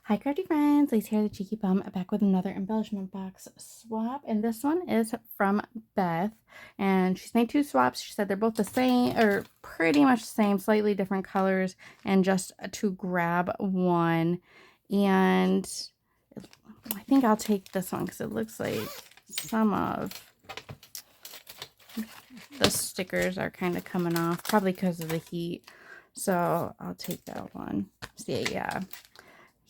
Hi crafty friends, Lacey here, the Cheeky Bum, back with another embellishment box swap, and this one is from Beth, and she's made two swaps. She said they're both the same, or pretty much the same, slightly different colors, and just to grab one, and I think I'll take this one because it looks like some of the stickers are kind of coming off, probably because of the heat, so I'll take that one. See, yeah.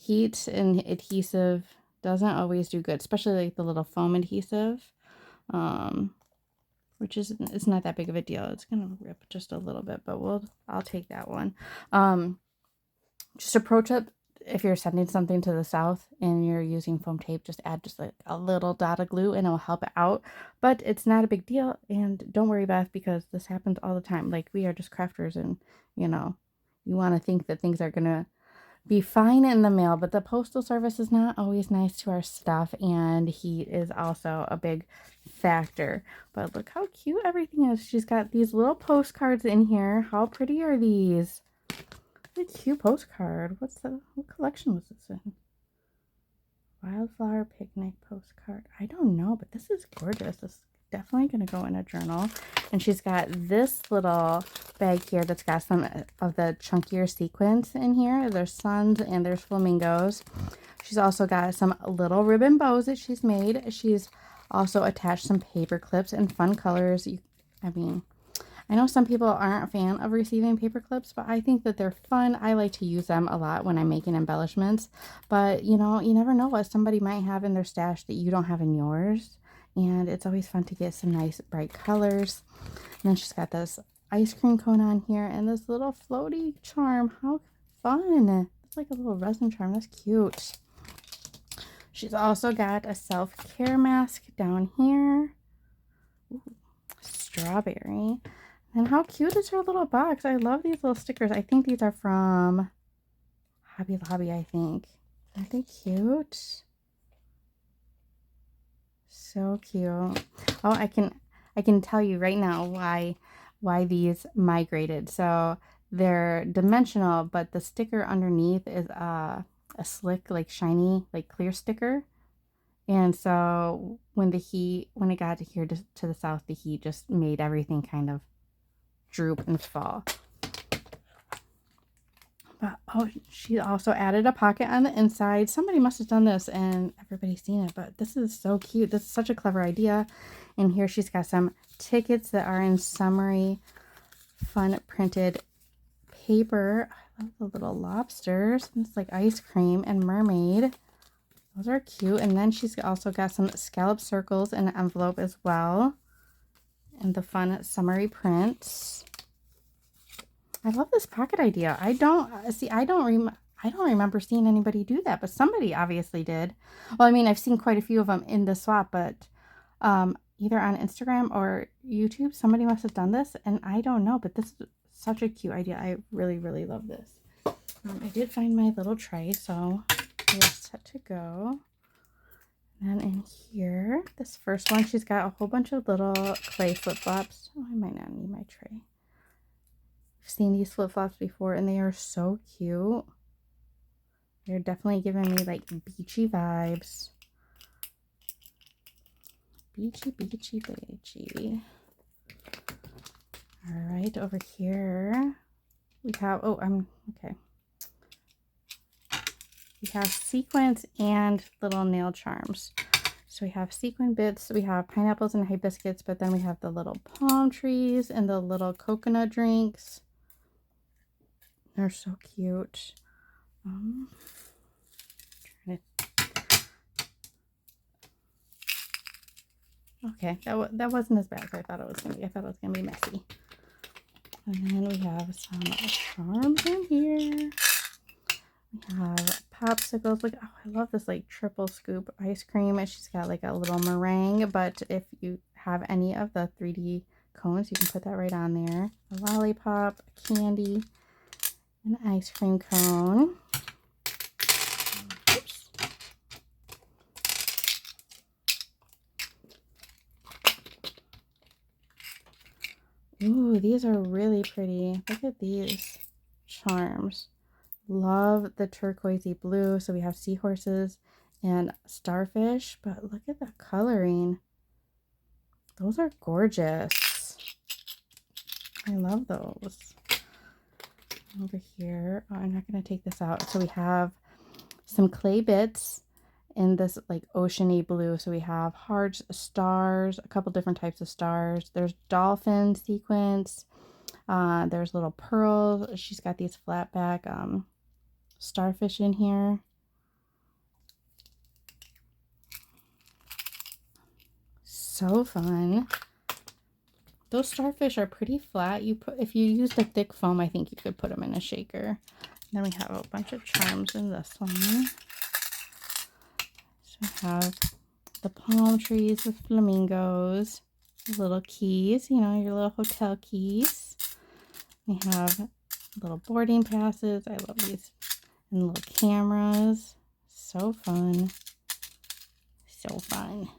Heat and adhesive doesn't always do good, especially like the little foam adhesive, which is, it's not that big of a deal. It's gonna rip just a little bit, but I'll take that one. Just a pro tip: if you're sending something to the south and you're using foam tape, just add just like a little dot of glue and it'll help it out. But it's not a big deal, and don't worry, Beth, because this happens all the time. Like, we are just crafters, and you want to think that things are gonna be fine in the mail, but the postal service is not always nice to our stuff, and heat is also a big factor. But look how cute everything is. She's got these little postcards in here. How pretty are these? What a cute postcard. What collection was this in? Wildflower picnic postcard. I don't know, but this is gorgeous. This is definitely going to go in a journal. And she's got this little bag here that's got some of the chunkier sequins in here. There's suns and there's flamingos. She's also got some little ribbon bows that she's made. She's also attached some paper clips and fun colors. I know some people aren't a fan of receiving paper clips, but I think that they're fun. I like to use them a lot when I'm making embellishments. But, you never know what somebody might have in their stash that you don't have in yours. And it's always fun to get some nice bright colors. And then she's got this ice cream cone on here and this little floaty charm. How fun. It's like a little resin charm. That's cute. She's also got a self-care mask down here. Ooh, strawberry. And how cute is her little box? I love these little stickers. I think these are from Hobby Lobby, I think. Aren't they cute? So cute. Oh, I can tell you right now why these migrated. So they're dimensional, but the sticker underneath is a slick, like shiny, like clear sticker. And so when it got to here to the south, the heat just made everything kind of droop and fall. But oh, she also added a pocket on the inside. Somebody must have done this and everybody's seen it, but this is so cute. This is such a clever idea. And here she's got some tickets that are in summery fun printed paper. I love the little lobsters. It's like ice cream and mermaid. Those are cute. And then she's also got some scallop circles in an envelope as well. And the fun summery prints. I love this pocket idea. I don't remember seeing anybody do that, but somebody obviously did. Well, I mean, I've seen quite a few of them in the swap, but either on Instagram or YouTube, somebody must have done this, and I don't know, but this is such a cute idea. I really, really love this. I did find my little tray, so we're set to go. And then in here, this first one, she's got a whole bunch of little clay flip-flops. Oh, I might not need my tray. I've seen these flip-flops before, and they are so cute. They're definitely giving me like beachy vibes. Beachy, beachy, beachy. All right, over here we have, okay. We have sequins and little nail charms. So we have sequin bits, we have pineapples and hibiscus, but then we have the little palm trees and the little coconut drinks. They're so cute. Okay, that wasn't as bad as I thought it was gonna be. I thought it was gonna be messy. And then we have some charms in here. We have popsicles. Look, oh, I love this like triple scoop ice cream. She's got like a little meringue, but if you have any of the 3D cones, you can put that right on there. A lollipop, a candy, an ice cream cone. Oops. Ooh, these are really pretty. Look at these charms. Love the turquoisey blue. So we have seahorses and starfish, but look at the coloring. Those are gorgeous. I love those. Over here, oh, I'm not going to take this out. So we have some clay bits in this like oceany blue. So we have hearts, stars, a couple different types of stars. There's dolphin sequence. There's little pearls. She's got these flat back starfish in here. So fun. Those starfish are pretty flat. If you use the thick foam, I think you could put them in a shaker. Then we have a bunch of charms in this one. So we have the palm trees with flamingos, little keys, you know, your little hotel keys. We have little boarding passes. I love these. And little cameras. So fun. So fun.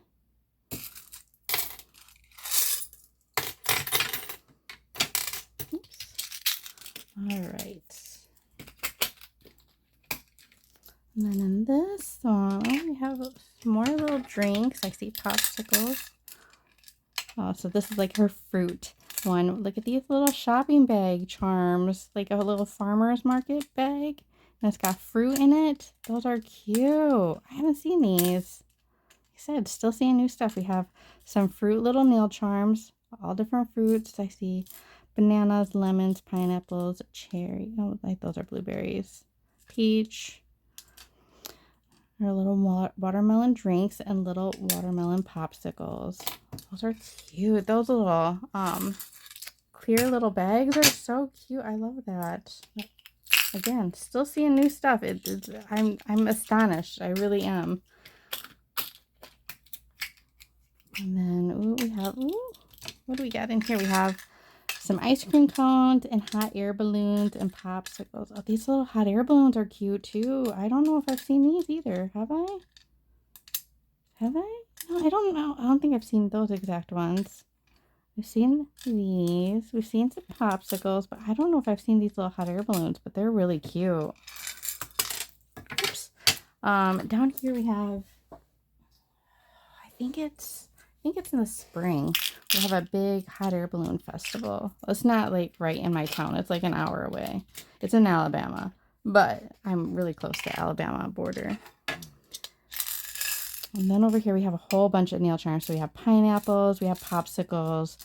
All right. And then in this one, we have more little drinks. I see popsicles. Oh, so this is like her fruit one. Look at these little shopping bag charms, like a little farmer's market bag. And it's got fruit in it. Those are cute. I haven't seen these. Like I said, still seeing new stuff. We have some fruit little nail charms, all different fruits. I see bananas, lemons, pineapples, cherry. Oh, like those are blueberries. Peach. Our little watermelon drinks and little watermelon popsicles. Those are cute. Those little clear little bags are so cute. I love that. Again, still seeing new stuff. I'm astonished. I really am. And then what do we got in here? We have some ice cream cones and hot air balloons and popsicles. Oh, these little hot air balloons are cute too. I don't know if I've seen these either. Have I? Have I? No, I don't know. I don't think I've seen those exact ones. We've seen these. We've seen some popsicles, but I don't know if I've seen these little hot air balloons, but they're really cute. Oops. Down here we have, I think it's in the spring. We have a big hot air balloon festival. It's not like right in my town. It's like an hour away. It's in Alabama, but I'm really close to Alabama border. And then over here we have a whole bunch of nail charms. So we have pineapples, we have popsicles,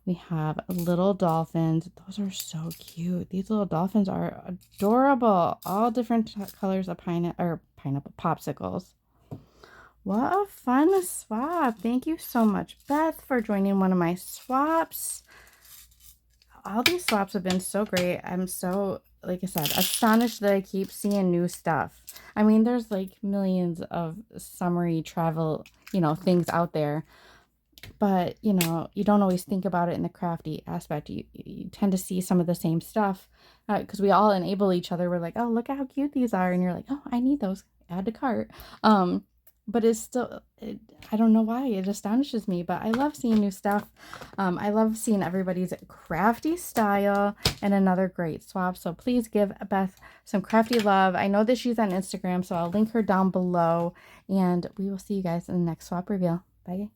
we have little dolphins. Those are so cute. These little dolphins are adorable. All different colors of pineapple popsicles. What a fun swap. Thank you so much, Beth, for joining one of my swaps. All these swaps have been so great. I'm so, like I said, astonished that I keep seeing new stuff. I mean, there's like millions of summery travel, you know, things out there. But, you know, you don't always think about it in the crafty aspect. You tend to see some of the same stuff because we all enable each other. We're like, oh, look at how cute these are. And you're like, oh, I need those. Add to cart. But it's still, I don't know why, it astonishes me, but I love seeing new stuff. I love seeing everybody's crafty style and another great swap. So please give Beth some crafty love. I know that she's on Instagram, so I'll link her down below, and we will see you guys in the next swap reveal. Bye.